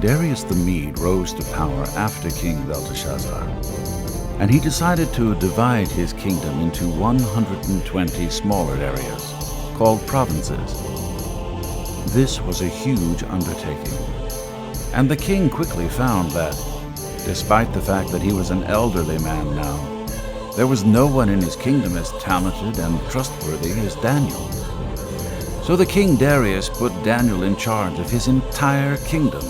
Darius the Mede rose to power after King Belteshazzar, and he decided to divide his kingdom into 120 smaller areas, called provinces. This was a huge undertaking, and the king quickly found that, despite the fact that he was an elderly man now, there was no one in his kingdom as talented and trustworthy as Daniel. So the king Darius put Daniel in charge of his entire kingdom.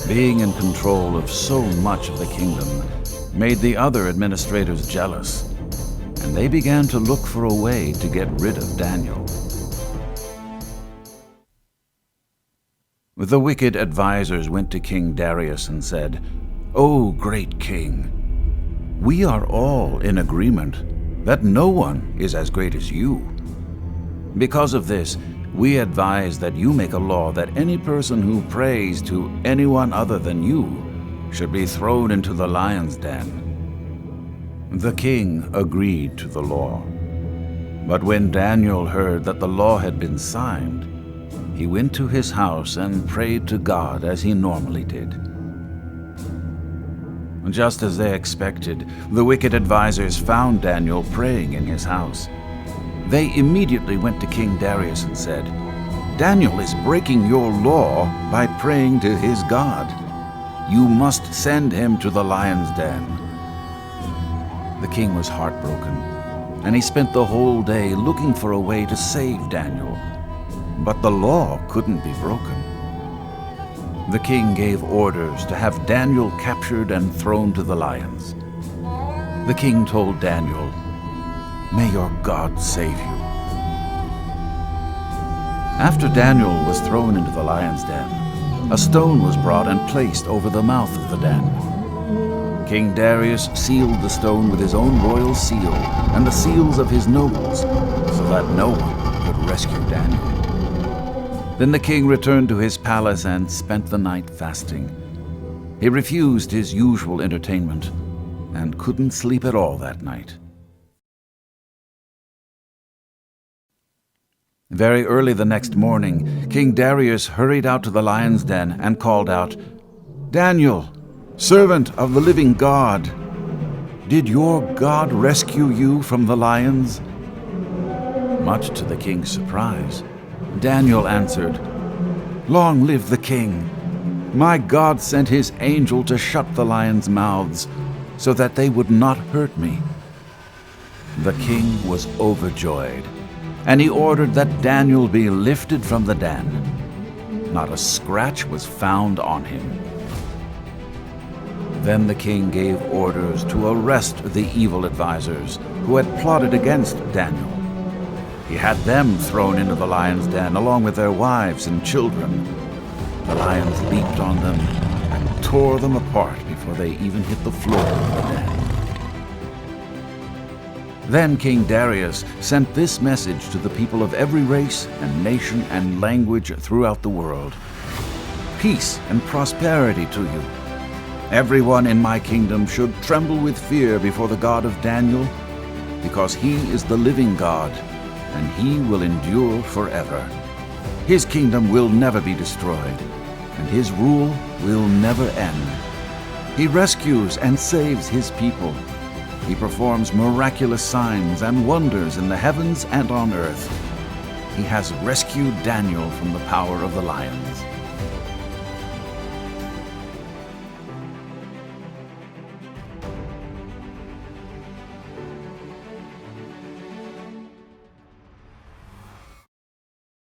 Being in control of so much of the kingdom made the other administrators jealous, and they began to look for a way to get rid of Daniel. The wicked advisors went to King Darius and said, "O great king, we are all in agreement that no one is as great as you. Because of this, we advise that you make a law that any person who prays to anyone other than you should be thrown into the lion's den." The king agreed to the law. But when Daniel heard that the law had been signed, he went to his house and prayed to God as he normally did. Just as they expected, the wicked advisors found Daniel praying in his house. They immediately went to King Darius and said, "Daniel is breaking your law by praying to his God. You must send him to the lion's den." The king was heartbroken, and he spent the whole day looking for a way to save Daniel. But the law couldn't be broken. The king gave orders to have Daniel captured and thrown to the lions. The king told Daniel, "May your God save you." After Daniel was thrown into the lion's den, a stone was brought and placed over the mouth of the den. King Darius sealed the stone with his own royal seal and the seals of his nobles, so that no one could rescue Daniel. Then the king returned to his palace and spent the night fasting. He refused his usual entertainment and couldn't sleep at all that night. Very early the next morning, King Darius hurried out to the lion's den and called out, "Daniel, servant of the living God, did your God rescue you from the lions?" Much to the king's surprise, Daniel answered, "Long live the king! My God sent his angel to shut the lions' mouths so that they would not hurt me." The king was overjoyed, and he ordered that Daniel be lifted from the den. Not a scratch was found on him. Then the king gave orders to arrest the evil advisors who had plotted against Daniel. He had them thrown into the lion's den along with their wives and children. The lions leaped on them and tore them apart before they even hit the floor of the den. Then King Darius sent this message to the people of every race and nation and language throughout the world: "Peace and prosperity to you. Everyone in my kingdom should tremble with fear before the God of Daniel, because he is the living God, and he will endure forever. His kingdom will never be destroyed, and his rule will never end. He rescues and saves his people. He performs miraculous signs and wonders in the heavens and on earth. He has rescued Daniel from the power of the lions."